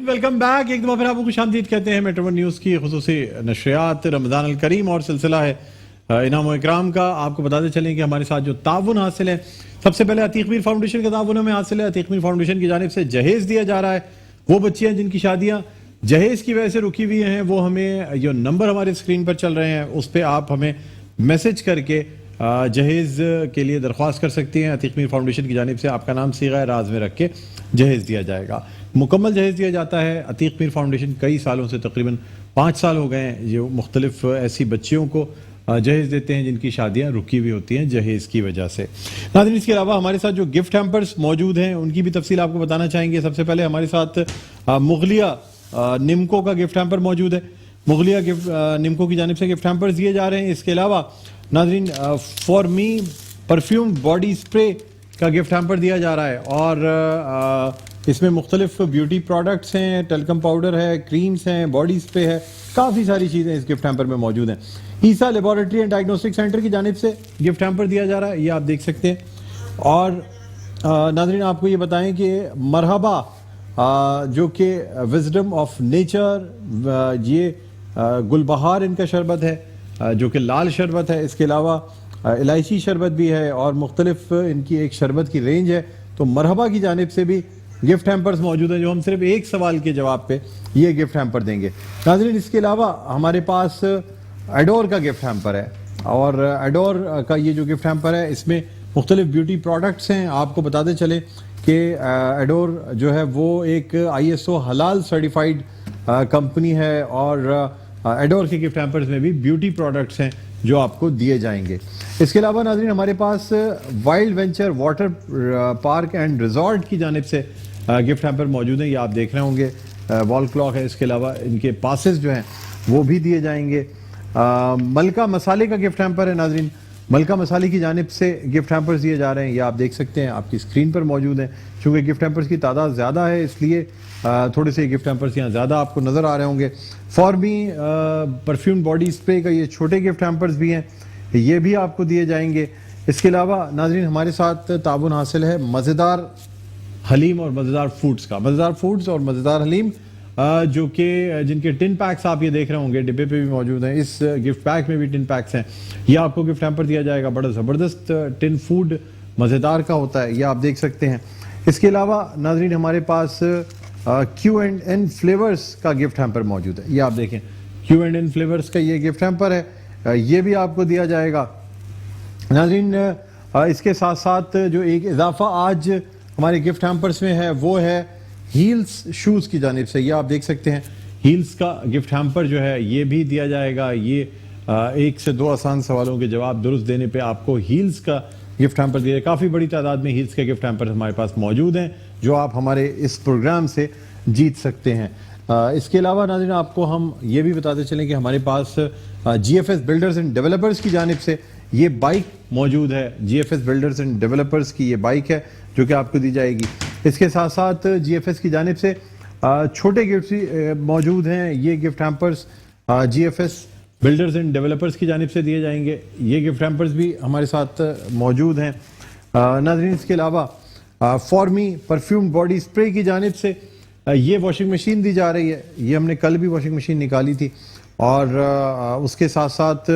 Welcome back. एक दफा फिर आपको खुशामदीद कहते हैं मेट्रो न्यूज़ की खुसूसी नशरियात रमज़ान अल करीम और सिलसिला है इनाम व इकराम का। आपको बताते चलें कि हमारे साथ जो ताउन हासिल है, सबसे पहले अतीक मीर फाउंडेशन का ताउन हमें हासिल है। अतीक मीर फाउंडेशन की जानिब से जहेज़ दिया जा रहा है। वो बच्चियाँ जिनकी शादियाँ जहेज़ की वजह से रुकी हुई हैं, वो हमें जो नंबर हमारे स्क्रीन पर चल रहे हैं उस पर आप हमें मैसेज करके जहेज़ के लिए दरख्वास्त कर सकती हैं। अतीक मीर फाउंडेशन की जानिब से आपका नाम सीगा राज में रख के जहेज़ दिया जाएगा। मुकम्मल जहेज़ दिया जाता है। अतीक मीर फाउंडेशन कई सालों से, तकरीबन 5 साल हो गए हैं, जो मुख्तलिफ ऐसी बच्चियों को जहेज़ देते हैं जिनकी शादियाँ रुकी हुई होती हैं जहेज़ की वजह से। नाज़रीन, इसके अलावा हमारे साथ जो गिफ्ट हैम्पर्स मौजूद हैं उनकी भी तफसील आपको बताना चाहेंगे। सबसे पहले हमारे साथ मुगलिया निम्को का गिफ्ट हैम्पर मौजूद है। मुगलिया निम्को की जानिब से गिफ्ट हैम्पर्स दिए जा रहे हैं। इसके अलावा नाज़रीन for me perfume body spray का गिफ्ट हैम्पर दिया जा रहा है और इसमें मुख्तलिफ ब्यूटी प्रोडक्ट्स हैं, टेल्कम पाउडर है, क्रीम्स हैं, बॉडी स्प्रे है, काफ़ी सारी चीज़ें इस गिफ्ट हैम्पर में मौजूद हैं। ईसा लेबॉरेटरी एंड डायग्नोस्टिक सेंटर की जानिब से गिफ्ट हैम्पर दिया जा रहा है, ये आप देख सकते हैं। और नाज़रीन आपको ये बताएं कि मरहबा जो कि विजडम ऑफ नेचर, ये गुलबहार इनका शरबत है जो कि लाल शरबत है। इसके अलावा इलायची शरबत भी है और मुख्तलिफ इनकी एक शरबत की रेंज है। तो मरहबा की जानिब से भी गिफ्ट हैम्पर्स मौजूद हैं जो हम सिर्फ एक सवाल के जवाब पे ये गिफ्ट हैम्पर देंगे। नाज़रीन, इसके अलावा हमारे पास एडोर का गिफ्ट हैम्पर है और एडोर का ये जो गिफ्ट हैम्पर है इसमें मुख्तलिफ ब्यूटी प्रोडक्ट्स हैं। आपको बताते चले कि एडोर जो है वो एक ISO हलाल सर्टिफाइड कंपनी है और एडोर के गिफ्ट हैम्पर्स में भी ब्यूटी प्रोडक्ट्स हैं जो आपको दिए जाएंगे। इसके अलावा नाज़रीन हमारे पास Wild Venture Water Park and Resort की जानिब से गिफ्ट हैम्पर मौजूद हैं, ये आप देख रहे होंगे। वॉल क्लॉक है। इसके अलावा इनके पासेस जो हैं वो भी दिए जाएंगे। मलका मसाले का गिफ्ट हैम्पर है। नाज़रीन, मलका मसाले की जानिब से गिफ्ट हैम्पर्स दिए जा रहे हैं, ये आप देख सकते हैं, आपकी स्क्रीन पर मौजूद हैं। चूँकि गिफ्ट हैम्पर्स की तादाद ज़्यादा है इसलिए थोड़े से गिफ्ट हैम्पर्स यहाँ ज़्यादा आपको नज़र आ रहे होंगे। For me perfume body spray का ये छोटे गिफ्ट हैम्पर्स भी हैं, ये भी आपको दिए जाएंगे। इसके अलावा नाज़रीन हमारे साथ ताबुन हासिल है मज़ेदार हलीम और मज़ेदार फूड्स का। मज़ेदार फूड्स और मज़ेदार हलीम जो कि जिनके टिन पैक्स आप ये देख रहे होंगे, डिब्बे पे भी मौजूद हैं। इस गिफ्ट पैक में भी टिन पैक्स हैं, ये आपको गिफ्ट हैम्पर दिया जाएगा। बड़ा ज़बरदस्त टिन फूड मज़ेदार का होता है, ये आप देख सकते हैं। इसके अलावा नाज़रीन हमारे पास Q&N फ्लेवर्स का गिफ्ट हैम्पर मौजूद है, ये आप देखें। Q&N फ्लेवर्स का ये गिफ्ट हैम्पर है, ये भी आपको दिया जाएगा। नाज़रीन इसके साथ साथ जो एक इजाफा आज हमारे गिफ्ट हैम्पर्स में है वो है हील्स शूज़ की जानिब से, ये आप देख सकते हैं। हील्स का गिफ्ट हैम्पर जो है ये भी दिया जाएगा। ये 1 से 2 आसान सवालों के जवाब दुरुस्त देने पे आपको हील्स का गिफ्ट हैम्पर दिया। काफ़ी बड़ी तादाद में हील्स के गिफ्ट हैम्पर हमारे पास मौजूद हैं जो आप हमारे इस प्रोग्राम से जीत सकते हैं। इसके अलावा नाज़रीन आपको हम ये भी बताते चलें कि हमारे पास GFS बिल्डर्स एंड डेवलपर्स की जानिब से ये बाइक मौजूद है। GFS बिल्डर्स एंड डेवलपर्स की ये बाइक है जो कि आपको दी जाएगी। इसके साथ साथ GFS की जानिब से छोटे गिफ्ट भी मौजूद हैं। ये gift hampers GFS builders and developers की जानिब से दिए जाएंगे। ये गिफ्ट हैम्पर्स भी हमारे साथ मौजूद हैं। नाज़रीन इसके अलावा for me perfume body spray की जानिब से ये वॉशिंग मशीन दी जा रही है। ये हमने कल भी वॉशिंग मशीन निकाली थी और उसके साथ साथ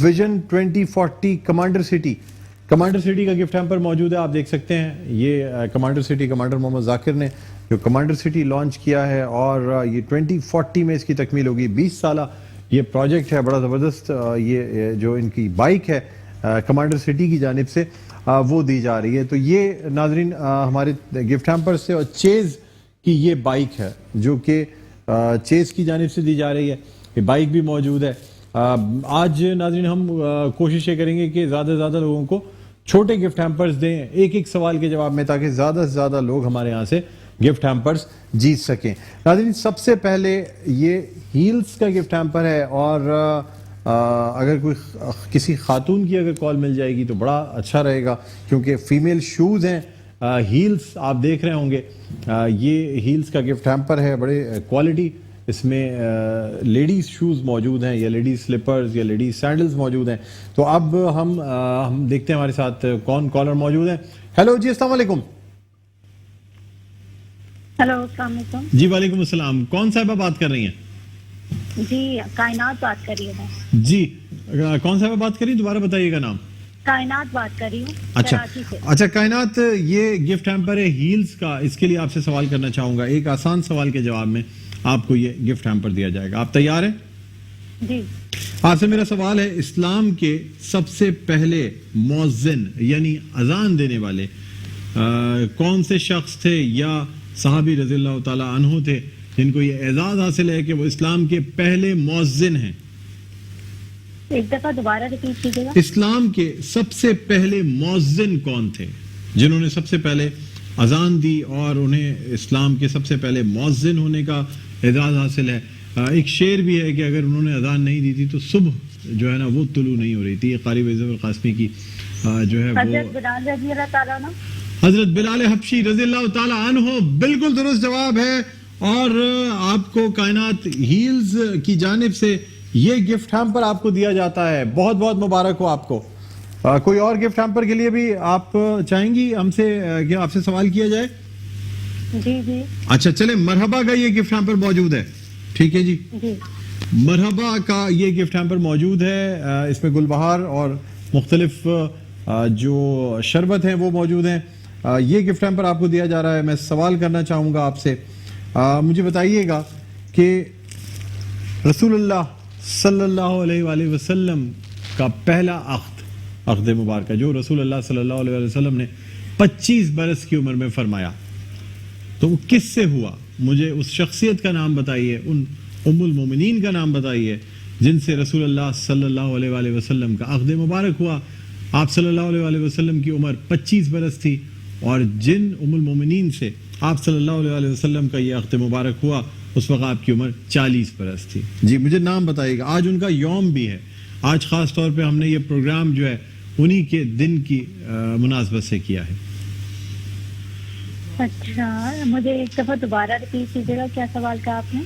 विजन 2040 कमांडर सिटी का गिफ्ट हैम्पर मौजूद है, आप देख सकते हैं। ये commander city commander Mohammad Zakir ने जो कमांडर सिटी लॉन्च किया है और ये 2040 में इसकी तकमील होगी। 20 साल ये प्रोजेक्ट है, बड़ा ज़बरदस्त। ये जो इनकी बाइक है कमांडर सिटी की जानिब से वो दी जा रही है। तो ये नाज़रीन हमारे गिफ्ट हैम्पर से और चेज़ की ये बाइक है जो कि चेज़ की जानिब से दी जा रही है। ये बाइक भी मौजूद है। आज नाज़रीन हम कोशिश ये करेंगे कि ज़्यादा से ज़्यादा लोगों को छोटे गिफ्ट हैम्पर्स दें एक एक सवाल के जवाब में, ताकि ज़्यादा से ज़्यादा लोग हमारे यहाँ से गिफ्ट हैम्पर्स जीत सकें। नाज़रीन सबसे पहले ये हील्स का गिफ्ट हैम्पर है और अगर कोई किसी खातून की अगर कॉल मिल जाएगी तो बड़ा अच्छा रहेगा क्योंकि फ़ीमेल शूज़ हैं। हील्स आप देख रहे होंगे, ये हील्स का गिफ्ट हैम्पर है, बड़े क्वालिटी इसमें लेडीज़ शूज़ मौजूद हैं या लेडीज़ स्लीपर्स या लेडीज़ सैंडल्स मौजूद हैं। तो अब हम देखते हैं हमारे साथ कौन कॉलर मौजूद हैं। हेलो जी, अस्सलाम वालेकुम। हेलो, अस्सलाम वालेकुम। जी वालेकुम अस्सलाम। कौन साहिबा बात कर रही हैं? जी, कायनात बात कर रही हूँ मैं। जी कौन साहिबा बात कर रही हैं? दोबारा बताइएगा नाम। कायनात बात कर रही हूँ अच्छा कराची से। अच्छा कायनात, ये गिफ्ट हैम्पर है हील्स का, इसके लिए आपसे सवाल करना चाहूंगा। एक आसान सवाल के जवाब में आपको ये गिफ्ट हैम्पर दिया जाएगा। आप तैयार हैं? जी आपसे मेरा सवाल है, इस्लाम के सबसे पहले मुअज्जिन यानी अजान देने वाले कौन से शख्स थे या सहाबी रज़ियल्लाहु ताला अन्हु थे जिनको ये एजाज हासिल है कि वो इस्लाम के पहले मुअज्जिन हैं? एक दफा दोबारा रिपीट कीजिएगा। इस्लाम के सबसे पहले मुअज्जिन कौन थे जिन्होंने सबसे पहले अजान दी और उन्हें इस्लाम के सबसे पहले मुअज्जिन होने का एजाज हासिल है? एक शेर भी है कि अगर उन्होंने अजान नहीं दी थी तो सुबह जो है ना वो तुलू नहीं हो रही थी। ये कारी वज़ीर कासमी की जो है वो हजरत बिलाल हबशी रज़ियल्लाहु ताला अन्हु बिल्कुल दुरुस्त जवाब है। और आपको कायनात हील्स की जानिब से ये गिफ्ट हैम्पर आपको दिया जाता है। बहुत बहुत मुबारक हो आपको। कोई और गिफ्ट हैम्पर के लिए भी आप चाहेंगी हमसे कि आपसे सवाल किया जाए? जी जी अच्छा चले, मरहबा का ये गिफ्ट हैम्पर मौजूद है। ठीक है जी, जी। मरहबा का ये गिफ्ट हैम्पर मौजूद है। इसमें गुलबहार और मुख्तलिफ जो शरबत हैं वो मौजूद हैं। ये गिफ्ट हैम्पर आपको दिया जा रहा है। मैं सवाल करना चाहूँगा आपसे, मुझे बताइएगा कि रसूलुल्लाह सल्लल्लाहु अलैहि वसल्लम का पहला अक़्द मुबारक जो रसूलुल्लाह सल्लल्लाहु अलैहि वसल्लम ने 25 बरस की उम्र में फरमाया, तो वो किससे हुआ? मुझे उस शख्सियत का नाम बताइए, उन उम्मुल मोमिनीन का नाम बताइए जिनसे रसूलुल्लाह सल्लल्लाहु अलैहि वसल्लम का अक़्द मुबारक हुआ। आप सल्लल्लाहु अलैहि वसल्लम की उम्र 25 बरस थी और जिन उम्मुल मोमिनीन से आप सल्लल्लाहु अलैहि वसल्लम का ये अक़्द मुबारक हुआ उस वक्त आपकी उम्र 40 बरस थी। जी मुझे नाम बताइएगा। आज उनका यौम भी है। आज ख़ास तौर पे हमने ये प्रोग्राम जो है उन्हीं के दिन की मुनासबत से किया है। अच्छा, मुझे एक दफा दोबारा रिपीट कीजिएगा, क्या सवाल कहा आपने?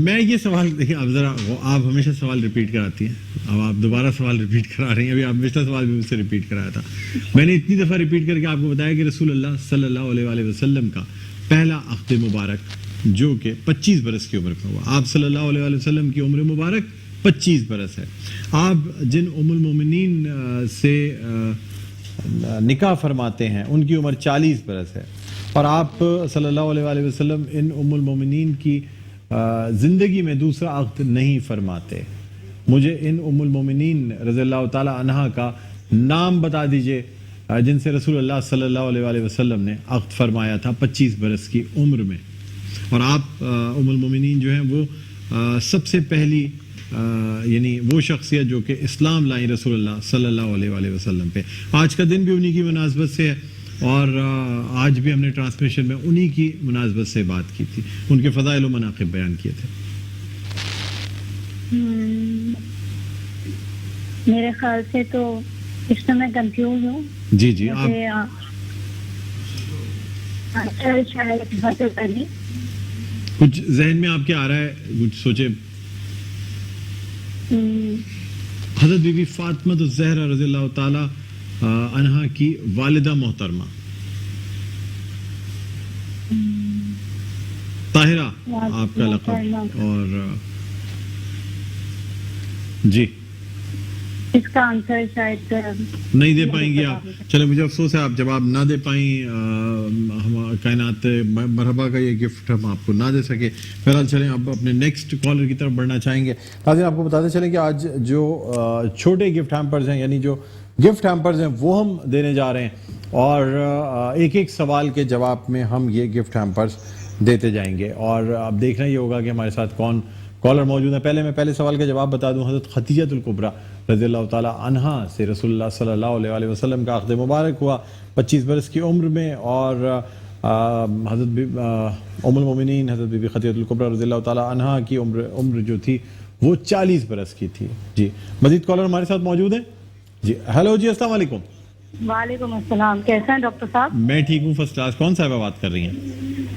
मैं ये सवाल, देखिए आप जरा, आप हमेशा सवाल रिपीट कराती हैं, अब आप दोबारा सवाल रिपीट करा रही हैं। अभी आप पिछला सवाल भी मुझसे रिपीट कराया था। मैंने इतनी दफ़ा रिपीट करके आपको बताया कि रसूलुल्लाह सल्लल्लाहु अलैहि वसल्लम का पहला अक़्द मुबारक जो कि 25 बरस की उम्र में हुआ। आप सल्लल्लाहु अलैहि वसल्लम की उम्र मुबारक 25 बरस है। आप जिन उम्मुल मोमिनीन से निकाह फरमाते हैं उनकी उम्र 40 बरस है और आप सल्लल्लाहु अलैहि वसल्लम इन उम्मुल मोमिनीन की ज़िंदगी में दूसरा अक़्द नहीं फरमाते। मुझे इन उम्मुल मोमिनीन रज़ियल्लाहु ताला अन्हा का नाम बता दीजिए जिनसे रसूलुल्लाह सल्लल्लाहु अलैहि वसल्लम ने अक़्द फरमाया था 25 बरस की उम्र में। और आप उम्मुल मोमिनीन जो हैं वो सबसे पहली यानी वो शख्सियत जो कि इस्लाम लाई रसूलुल्लाह सल्लल्लाहु अलैहि वसल्लम पे। आज का दिन भी उन्हीं की मुनासबत से है और आज भी हमने ट्रांसमिशन में उन्हीं की मुनासबत से बात की थी, उनके फ़ज़ाइल व मनाक़िब बयान किए थे। मेरे ख्याल से तो इसमें मैं कंफ्यूज हूँ। जी जी, आप शायद कुछ जहन में आपके आ रहा है, कुछ सोचे। हज़रत बीबी फ़ातिमा ज़हरा रज़ियल्लाहु ताला अन्हा की वालिदा मोहतरमा ताहिरा आपका लक़ब। और जी इसका आंसर शायद नहीं दे पाएंगी आप। चले, मुझे अफसोस है आप जवाब ना दे पाई। हम कायनात मरहबा का ये गिफ्ट हम आपको ना दे सके। फिलहाल चलें अब अपने नेक्स्ट कॉलर की तरफ बढ़ना चाहेंगे। नाज़रीन, आपको बताते चलें कि आज जो छोटे गिफ्ट हैम्पर्स हैं यानी जो गिफ्ट हैम्पर्स हैं वो हम देने जा रहे हैं और एक एक सवाल के जवाब में हम ये गिफ्ट हैम्पर्स देते जाएंगे। और अब देखना ये होगा कि हमारे साथ कौन कॉलर मौजूद है। पहले मैं पहले सवाल का जवाब बता दूं। हज़रत खदीजतुल कुबरा रज़ियल्लाहु ताला अन्हा से रसूलुल्लाह सल्लल्लाहु अलैहि वसल्लम का अक़्द मुबारक हुआ 25 बरस की उम्र में और हज़रत उम्मुल मोमिनीन हज़रत बीबी खदीजतुल कुबरा रज़ियल्लाहु ताला अन्हा की उम्र जो थी वो 40 बरस की थी। जी, मज़ीद कॉलर हमारे साथ मौजूद है। जी हेलो जी, अस्सलाम वालेकुम। वालेकुम अस्सलाम। कैसे हैं डॉक्टर साहब? मैं ठीक हूँ, फर्स्ट क्लास। कौन साहिबा बात कर रही हैं?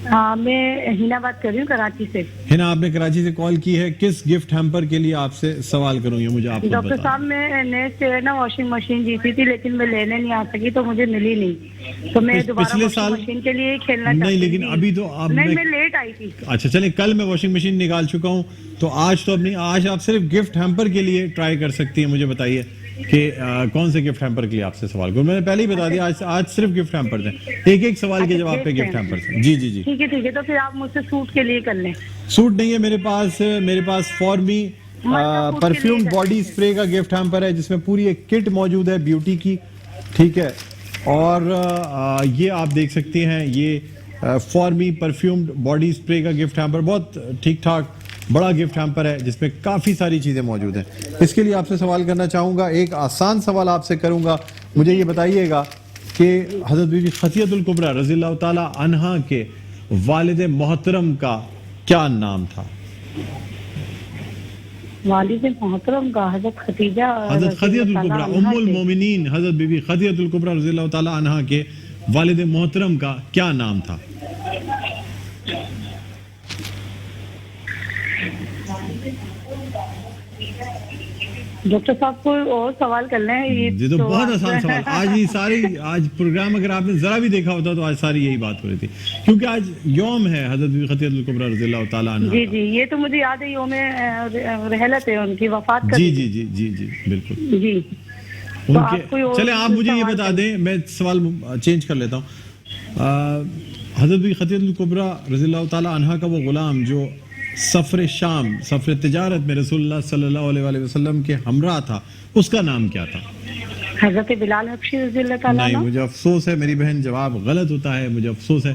हाँ, मैं हिना बात कर रही हूँ कराची से। हिना, आपने कराची से कॉल की है, किस गिफ्ट हैम्पर के लिए आपसे सवाल करूं ये मुझे आपको डॉक्टर बता। साहब, मैं से ना वॉशिंग मशीन जीती थी, लेकिन मैं लेने नहीं आ सकी तो मुझे मिली नहीं, तो मैं दोबारा पिछले वॉशिंग साल मशीन के लिए ही खेलना नहीं, चाहती लेकिन थी। अभी तो अब नहीं, मैं लेट आई थी। अच्छा चलिए, कल मैं वॉशिंग मशीन निकाल चुका हूं, तो आज तो अब नहीं, आज आप सिर्फ गिफ्ट हैम्पर के लिए ट्राई कर सकती हैं। मुझे बताइए कि कौन से गिफ्ट हैम्पर के लिए आपसे सवाल करूं। मैंने पहले ही बता दिया, आज सिर्फ गिफ्ट हैम्पर थे, एक एक सवाल के जवाब पे गिफ्ट हैम्पर थे। जी जी जी, ठीक है, तो फिर आप मुझसे सूट के लिए कर लें। सूट नहीं है मेरे पास फॉर्मी परफ्यूम बॉडी स्प्रे का गिफ्ट हैम्पर है, जिसमें पूरी एक किट मौजूद है ब्यूटी की, ठीक है। और ये आप देख सकते हैं, ये फॉर्मी परफ्यूम्ड बॉडी स्प्रे का गिफ्ट हैम्पर बहुत ठीक ठाक बड़ा गिफ्ट हैम्पर है, जिसमें काफ़ी सारी चीज़ें मौजूद हैं। इसके लिए आपसे सवाल करना चाहूँगा, एक आसान सवाल आपसे करूँगा। मुझे ये बताइएगा कि हज़रत बीबी खतीयतुल कुबरा रज़ियल्लाहु ताला अन्हा के वालिद मोहतरम का क्या नाम था? वालिद मोहतरम का हज़रत खतीयतुल कुबरा उम्मुल मोमिनीन हज़रत बीबी खतीयतुल कुबरा रज़ियल्लाहु ताला अन्हा के वालिद मोहतरम का क्या नाम था? डॉक्टर साहब को और सवाल कर लें। ये तो बहुत आसान सवाल। आज प्रोग्राम अगर आपने जरा भी देखा होता तो आज सारी यही बात हो रही थी, क्योंकि आज यौम है हज़रत बीबी खतीयतुल कुबरा रज़ियल्लाहु ताला अन्हा। जी जी, ये तो मुझे याद है, यौम रहलत है उनकी, वफात कर जी जी जी जी जी बिल्कुल जी। उनके चले, आप मुझे ये बता दें, मैं सवाल चेंज कर लेता हूँ। हज़रत बीबी खतीयतुल कुबरा रज़ियल्लाहु ताला अन्हा का वो गुलाम जो सफ़र शाम, सफ़र तिजारत में रसूलुल्लाह सल्लल्लाहु अलैहि वसल्लम के हमरा था, उसका नाम क्या था? हज़रत बिलाल हबशी रज़ियल्लाहु ताला। नहीं, मुझे अफसोस है मेरी बहन, जवाब गलत होता है। मुझे अफसोस है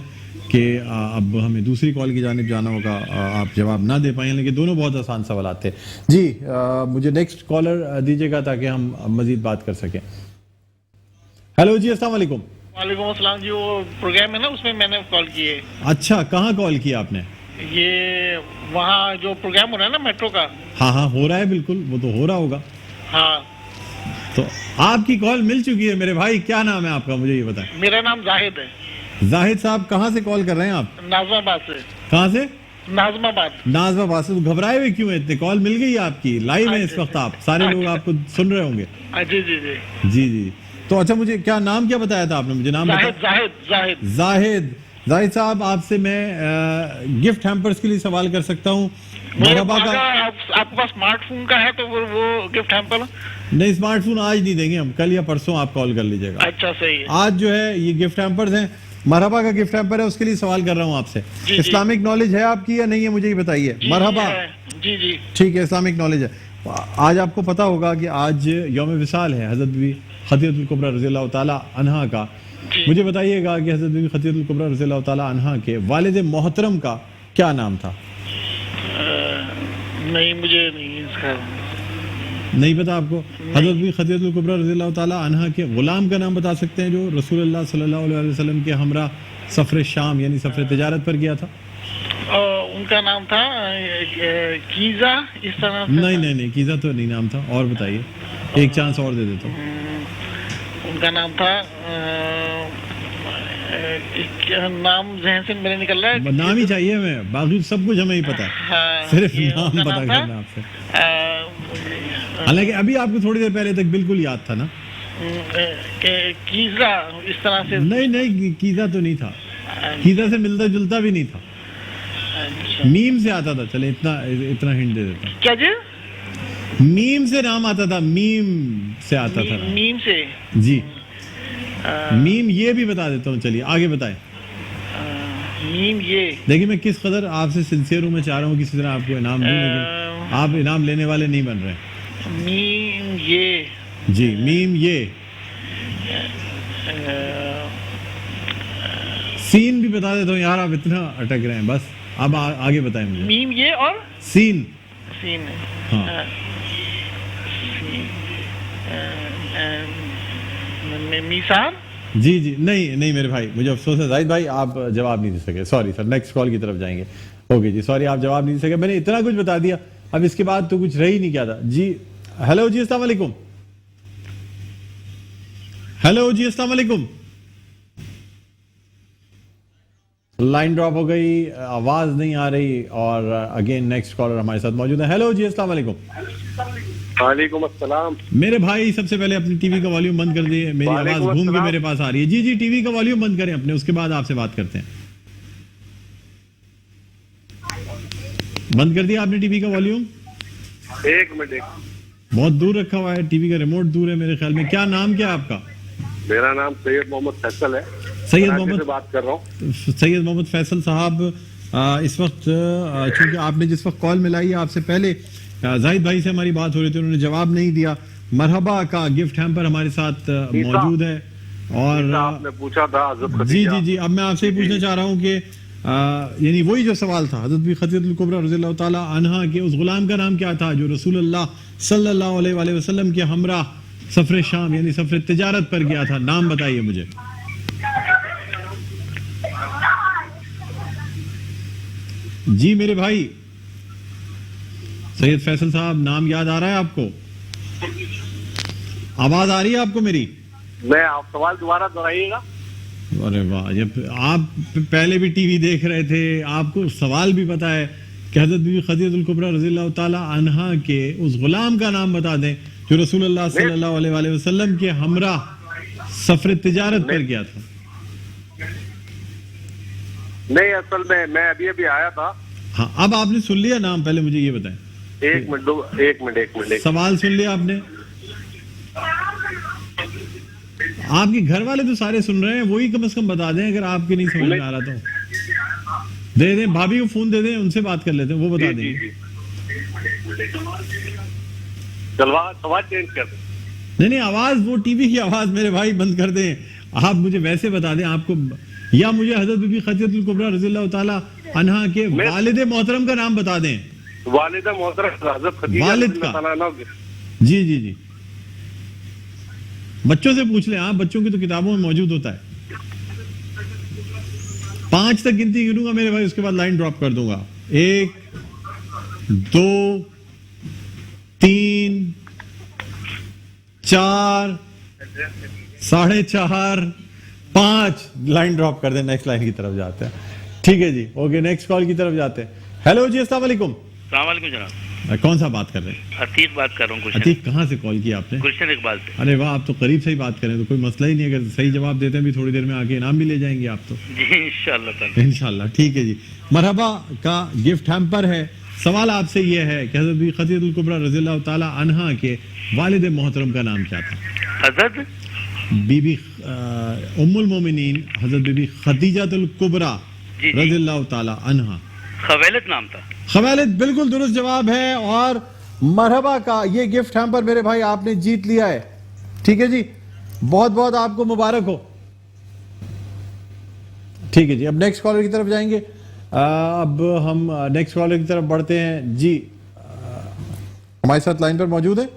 कि अब हमें दूसरी कॉल की जानिब जाना होगा, आप जवाब ना दे पाए, लेकिन दोनों बहुत आसान सवाल थे। जी, मुझे नेक्स्ट कॉलर दीजिएगा ताकि हम मजीद बात कर सकें। हेलो जी, अस्सलाम वालेकुम। वालेकुम अस्सलाम जी, वो प्रोग्राम है ना, उसमें मैंने कॉल की है। अच्छा, कहाँ कॉल किया आपने? ये वहाँ जो प्रोग्राम हो रहा है ना मेट्रो का। हाँ हाँ, हो रहा है, बिल्कुल वो तो हो रहा होगा। हाँ, तो आपकी कॉल मिल चुकी है मेरे भाई। क्या नाम है आपका, मुझे ये बताएं। मेरा नाम जाहिद है। जाहिद साहब, कहाँ से कॉल कर रहे हैं आप? नाज़माबाद से। कहाँ से? नाज़माबाद। नाज़माबाद से। घबराए हुए क्यों हैं इतने? कॉल मिल गई आपकी, लाइव है इस वक्त, आप सारे लोग आपको सुन रहे होंगे। जी जी जी जी जी। तो अच्छा, मुझे क्या नाम क्या बताया था आपने? मुझे नाम जाहिद। जाहिद साहब, आपसे मैं गिफ्ट हैम्पर्स के लिए सवाल कर सकता हूँ? मरहबा का आपके पास स्मार्टफोन का है तो वो गिफ्ट हैम्पर? नहीं, स्मार्टफोन आज नहीं देंगे हम, कल या परसों आप कॉल कर लीजिएगा। अच्छा, सही है। आज जो है ये गिफ्ट हैम्पर्स हैं, मरहबा का गिफ्ट हैम्पर है, उसके लिए सवाल कर रहा हूँ आपसे। इस्लामिक नॉलेज है आपकी या नहीं है, मुझे ये बताइए। मरहबा। जी जी, ठीक है, इस्लामिक नॉलेज है। आज आपको पता होगा कि आज यौम विसाल है हज़रत बीबी खतीयतुल कुबरा रज़ियल्लाहु ताला अन्हा का। मुझे बताइएगा कि हज़रत बीबी खतीयतुल कुबरा रज़ियल्लाहु ताला अन्हा के वालिद मोहतरम का क्या नाम था? नहीं, मुझे नहीं इसका नहीं पता आपको? हज़रत बीबी खतीयतुल कुबरा रज़ियल्लाहु ताला अन्हा के गुलाम का नाम बता सकते हैं जो रसूलुल्लाह सल्लल्लाहु अलैहि वसल्लम के हमरा सफ़र शाम यानी सफ़र तिजारत पर गया था? उनका नाम था कीज़ा, इस तरह से। नहीं, कीज़ा तो नहीं नाम था। और बताइए, एक चांस और दे देता हूँ। उनका नाम था नाम ज़हन से मेरे निकल रहा है। नाम ही चाहिए हमें, बाकी सब कुछ हमें ही पता है। हाँ, सिर्फ नाम पता करना है आपसे। हालांकि अभी आपको थोड़ी देर पहले तक बिल्कुल याद था ना? कीज़ा, इस तरह से। नहीं, कीज़ा तो नहीं था, कीज़ा से मिलता जुलता भी नहीं था। अच्छा। मीम से आता था। चले इतना हिंट दे देता हूँ। क्या जी? मीम से नाम आता था, मीम से आता था। मीम से? जी। मीम ये भी बता देता हूँ, चलिए आगे बताएं। मीम ये। देखिए, मैं किस कदर आपसे सिंसियर हूँ, मैं चाह रहा हूँ किसी तरह आपको इनाम दूं, लेकिन आप इनाम लेने वाले नहीं बन रहे। मीम ये। जी, मीम ये। सीन भी बता देता हूँ यार, आप इतना अटक रहे हैं। बस अब आगे बताएं मुझे। मीम ये और सीन। हाँ। मीसार। जी, नहीं मेरे भाई, मुझे अफसोस है जाहिद भाई, आप जवाब नहीं दे सके। सॉरी सर, नेक्स्ट कॉल की तरफ जाएंगे। ओके जी, सॉरी, आप जवाब नहीं दे सके। मैंने इतना कुछ बता दिया, अब इसके बाद तो कुछ रह ही नहीं क्या था। जी, हेलो जी, अस्सलाम वालेकुम। हेलो जी, अस्सलाम वालेकुम। लाइन ड्रॉप हो गई, आवाज नहीं आ रही। और अगेन नेक्स्ट कॉलर हमारे साथ मौजूद है। हेलो जी, अस्सलाम वालेकुम। वालेकुम अस्सलाम। मेरे भाई सबसे पहले अपनी टीवी का वॉल्यूम बंद कर दिए, मेरी आवाज वालेकुम घूम के अस्सलाम। मेरे पास आ रही है। जी जी, टीवी का वॉल्यूम बंद करें अपने, उसके बाद आपसे बात करते हैं। बंद कर दिया आपने टीवी का वॉल्यूम? एक मिनट। बहुत दूर रखा हुआ है, टीवी का रिमोट दूर है मेरे ख्याल में। क्या नाम क्या है आपका? मेरा नाम सैयद मोहम्मद फैसल है। सैयद कराची मोहम्मद से बात कर रहा हूँ। सैयद मोहम्मद फैसल साहब, इस वक्त चूंकि आपने जिस वक्त कॉल मिलाई है, आपसे पहले जाहिद भाई से हमारी बात हो रही थी, उन्होंने जवाब नहीं दिया। मरहबा का गिफ्ट हैम्पर हमारे साथ मौजूद है। और आपने पूछा था हज़रत जी खदीजा। जी जी, अब मैं आपसे ये पूछना चाह रहा हूँ कि यानी वही जो सवाल था, हज़रत खदीजतुल कुबरा रज़ियल्लाहु ताला अन्हा के उस गुलाम का नाम क्या था जो रसूलुल्लाह सल्लल्लाहु अलैहि वसल्लम के हमरा सफर शाम यानी सफर तिजारत पर गया था? नाम बताइए मुझे। जी मेरे भाई सैयद फैसल साहब, नाम याद आ रहा है आपको? आवाज आ रही है आपको मेरी? मैं आप सवाल दोबारा दोहराइएगा। अरे वाह, ये आप पहले भी टीवी देख रहे थे, आपको सवाल भी पता है कि हज़रत बीबी खदीजतुल कुबरा रज़ियल्लाहु ताला अन्हा के उस गुलाम का नाम बता दें जो रसूलुल्लाह सल्लल्लाहु अलैहि वसल्लम के हमरा सफर तिजारत पर गया था। नहीं, असल में मैं अभी अभी आया था। हाँ, अब आपने सुन लिया नाम? पहले मुझे ये बताएं। एक मिनट। सवाल सुन लिया आपने? आपके घर वाले तो सारे सुन रहे हैं, वही कम से कम बता दें अगर आपके नहीं समझ में आ रहा तो। दे दें, भाभी को फोन दे दें, उनसे बात कर लेते हैं, वो बता देंगे। सवाल चेंज कर दें। नहीं, आवाज वो टीवी की आवाज मेरे भाई बंद कर दें। आप मुझे वैसे बता दें आपको, या मुझे हज़रत बीबी खदीजतुल कुबरा रज़ियल्लाहु ताला अन्हा के वालिद मोहतरम का नाम बता दें। वालिदा मोहतरम हज़रत खदीजा वालिद का? जी जी जी, बच्चों से पूछ लें आप, बच्चों की तो किताबों में मौजूद होता है। 5 तक गिनती गिनूंगा मेरे भाई, उसके बाद लाइन ड्रॉप कर दूंगा। 1 2 3 4 4.5 5 लाइन ड्रॉप कर दें, नेक्स्ट लाइन की तरफ जाते हैं। ठीक है जी, ओके, नेक्स्ट कॉल की तरफ जाते हैं। हेलो जी, अस्सलाम वालेकुम। अस्सलाम वालेकुम जनाब। कौन सा बात कर रहे हैं? अतीक बात कर रहा हूँ। अतीक, कहाँ से कॉल किया आपने? गुलशन इकबाल से। अरे वाह, आप तो करीब से ही बात करें तो कोई मसला ही नहीं। अगर सही जवाब देते हैं भी थोड़ी देर में आके इनाम भी ले जाएंगे आप तो। जी इंशाल्लाह। इंशाल्लाह, ठीक है जी। मरहबा का गिफ्ट हैम्पर है। सवाल आपसे ये है कि हज़रत बीबी खदीजतुल कुबरा रज़ियल्लाहु ताला अन्हा के वालिद मोहतरम का नाम क्या था? हज़रत बीबी उम्मुल मोमिनीन हज़रत बीबी खदीजतुल कुबरा जी। रज़ियल्लाहु ताला अन्हा। खवैलत नाम था। खवैलद बिल्कुल दुरुस्त जवाब है। और मरहबा का ये गिफ्ट हैम्पर मेरे भाई आपने जीत लिया है। ठीक है जी, बहुत बहुत आपको मुबारक हो। ठीक है जी, अब नेक्स्ट कॉलर की तरफ जाएंगे। अब हम नेक्स्ट कॉलर की तरफ बढ़ते हैं जी। हमारे साथ लाइन पर मौजूद है।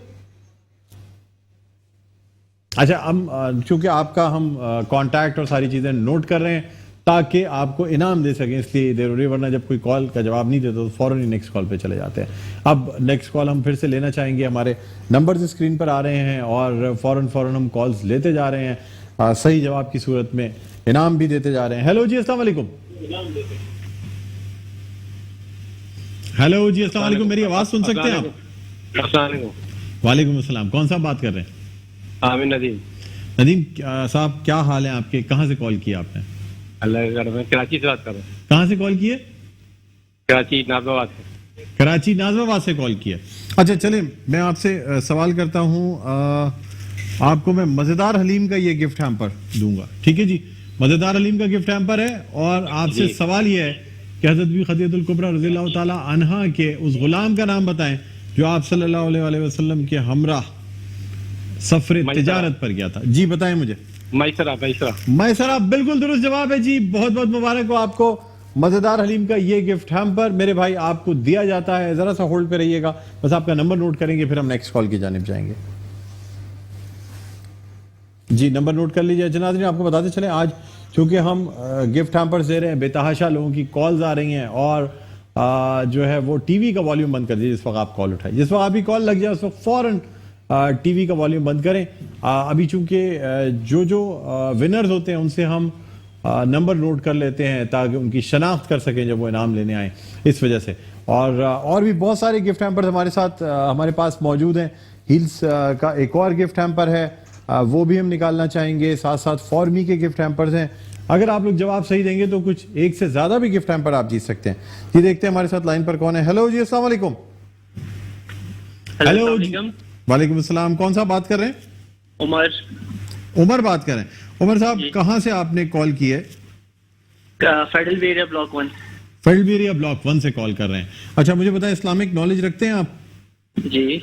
अच्छा, हम चूंकि आपका हम कांटेक्ट और सारी चीजें नोट कर रहे हैं ताकि आपको इनाम दे सकें, इसलिए देर हो रही है, वरना जब कोई कॉल का जवाब नहीं देता तो फौरन ही नेक्स्ट कॉल पे चले जाते हैं। अब नेक्स्ट कॉल हम फिर से लेना चाहेंगे। हमारे नंबर्स स्क्रीन पर आ रहे हैं और फौरन हम कॉल्स लेते जा रहे हैं। सही जवाब की सूरत में इनाम भी देते जा रहे हैं। हेलो जी, अस्सलाम वालेकुम। हेलो जी, अस्सलाम वालेकुम। मेरी आवाज सुन सकते हैं आप? वालेकुम अस्सलाम। कौन सा बात कर रहे हैं? आमिर नदीम। नदीम साहब, क्या हाल है आपके? कहाँ से कॉल किया आपने? अल्लाह के घर में कराची से बात कर रहा हूँ। कहाँ से कॉल किए? कराची नाज़िमाबाद से। कराची नाज़िमाबाद से कॉल किया। अच्छा, चलें मैं आपसे सवाल करता हूँ। आपको मैं मज़ेदार हलीम का ये गिफ्ट हैम्पर दूंगा। ठीक है जी, मज़ेदार हलीम का गिफ्ट हैम्पर है। और आपसे सवाल ये है कि हज़रत बीबी खदीजतुल कुबरा रज़ियल्लाहु ताला अन्हा के उस गुलाम का नाम बताएं जो आप सल्लल्लाहु अलैहि वसल्लम के हमरा सफर तिजारत पर गया था। जी बताएं मुझे। मैसरा। मैसरा बिल्कुल दुरुस्त जवाब है जी। बहुत बहुत मुबारक हो आपको। मजेदार हलीम का ये गिफ्ट हैम्पर मेरे भाई आपको दिया जाता है। जरा सा होल्ड पे रहिएगा, बस आपका नंबर नोट करेंगे, फिर हम नेक्स्ट कॉल की जानिब जाएंगे। जी नंबर नोट कर लीजिए। जनाज़रीन, आपको बताते चले आज चूंकि हम गिफ्ट हैम्पर्स दे रहे हैं, बेतहाशा लोगों की कॉल्स आ रही हैं और जो है वो टीवी का वॉल्यूम बंद कर दीजिए जिस वक्त आप कॉल उठाए। जिस वक्त आपकी कॉल लग जाए उस वक्त फौरन टीवी का वॉल्यूम बंद करें। अभी चूंकि जो विनर्स होते हैं उनसे हम نمبر نوٹ کر لیتے ہیں تاکہ ان کی شناخت کر سکیں جب وہ انعام لینے آئیں، اس وجہ سے۔ اور بھی بہت سارے گفٹ ہیمپرز ہمارے ساتھ ہمارے پاس موجود ہیں۔ ہیلز کا ایک اور گفٹ ہیمپر ہے، وہ بھی ہم نکالنا چاہیں گے، ساتھ ساتھ فورمی کے گفٹ ہیمپرز ہیں۔ اگر آپ لوگ جواب صحیح دیں گے تو کچھ ایک سے زیادہ بھی گفٹ ہیمپر آپ جیت سکتے ہیں۔ یہ دیکھتے ہیں ہمارے ساتھ لائن پر کون ہے۔ ہیلو جی، السلام علیکم۔ ہیلو جی، وعلیکم السلام۔ کون صاحب بات کر رہے ہیں؟ عمر بات کر رہے ہیں۔ عمر صاحب کہاں سے آپ نے کال کی ہے؟ Federal area block 1۔ Federal area block 1 سے کال کر رہے ہیں۔ اچھا مجھے بتائیں اسلامک نالج رکھتے ہیں آپ؟ جی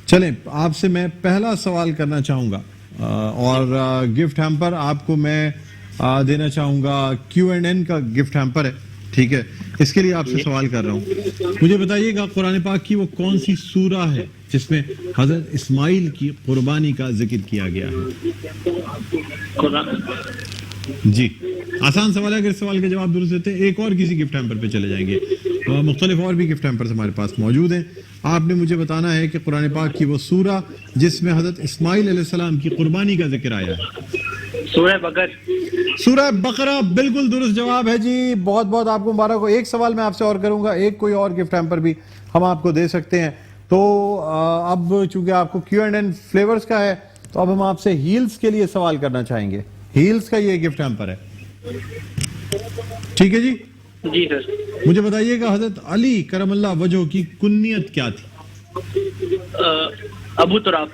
چلیں آپ سے میں پہلا سوال کرنا چاہوں گا، اور گفٹ ہیمپر آپ کو میں دینا چاہوں گا Q&N کا گفٹ ہیمپر ہے، ٹھیک ہے؟ اس کے لیے آپ سے سوال کر رہا ہوں، مجھے بتائیے گا قرآن پاک کی وہ کون سی سورہ ہے جس میں حضرت اسماعیل کی قربانی کا ذکر کیا گیا ہے؟ جی آسان سوال ہے، اگر اس سوال کا جواب درست دیتے ہیں ایک اور کسی گفٹ ہیمپر پہ چلے جائیں گے۔ مختلف اور بھی گفٹ ہیمپرز ہمارے پاس موجود ہیں۔ آپ نے مجھے بتانا ہے کہ قرآن پاک کی وہ سورہ جس میں حضرت اسماعیل علیہ السلام کی قربانی کا ذکر آیا ہے۔ سورہ بقر۔ سورہ بقرہ بالکل درست جواب ہے جی، بہت بہت آپ کو مبارک ہو۔ ایک سوال میں آپ سے اور کروں گا، ایک کوئی اور گفٹ ہیمپر بھی ہم آپ کو دے سکتے ہیں۔ تو اب چونکہ آپ کو Q&N فلیورز کا ہے تو اب ہم آپ سے ہیلز کے لیے سوال کرنا چاہیں گے۔ ہیلز کا یہ گفٹ ہیمپر ہے، ٹھیک ہے جی؟ جی سر۔ مجھے بتائیے گا حضرت علی کرم اللہ وجہ کی کنیت کیا تھی؟ ابو تراب۔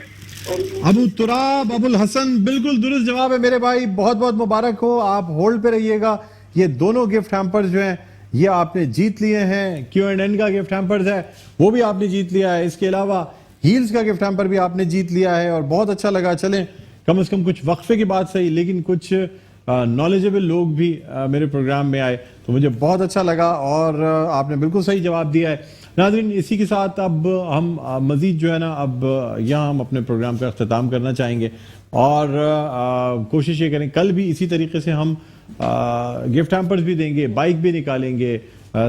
ابو تراب، ابو الحسن، بالکل درست جواب ہے میرے بھائی، بہت بہت مبارک ہو۔ آپ ہولڈ پہ رہیے گا، یہ دونوں گفٹ ہیمپرز جو ہیں یہ آپ نے جیت لیے ہیں۔ Q&N کا گفٹ ہیمپرز ہے وہ بھی آپ نے جیت لیا ہے، اس کے علاوہ ہیلز کا گفٹ ہیمپر بھی آپ نے جیت لیا ہے، اور بہت اچھا لگا۔ چلیں کم از کم کچھ وقفے کی بات صحیح لیکن کچھ نالجبل لوگ بھی میرے پروگرام میں آئے تو مجھے بہت اچھا لگا، اور آپ نے بالکل صحیح جواب دیا ہے۔ ناظرین اسی کے ساتھ اب ہم مزید جو ہے نا اب یہاں ہم اپنے پروگرام کا اختتام کرنا چاہیں گے، اور کوشش یہ کریں کل بھی اسی طریقے سے ہم گفٹ ہیمپرز بھی دیں گے، بائک بھی نکالیں گے،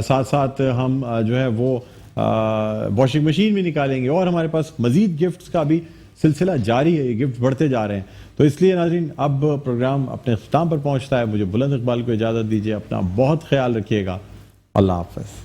ساتھ ساتھ ہم جو ہے وہ واشنگ مشین بھی نکالیں گے، اور ہمارے پاس مزید گفٹس کا بھی سلسلہ جاری ہے، یہ گفٹ بڑھتے جا رہے ہیں۔ تو اس لیے ناظرین اب پروگرام اپنے اختتام پر پہنچتا ہے، مجھے بلند اقبال کو اجازت دیجیے، اپنا بہت خیال رکھیے گا، اللہ حافظ۔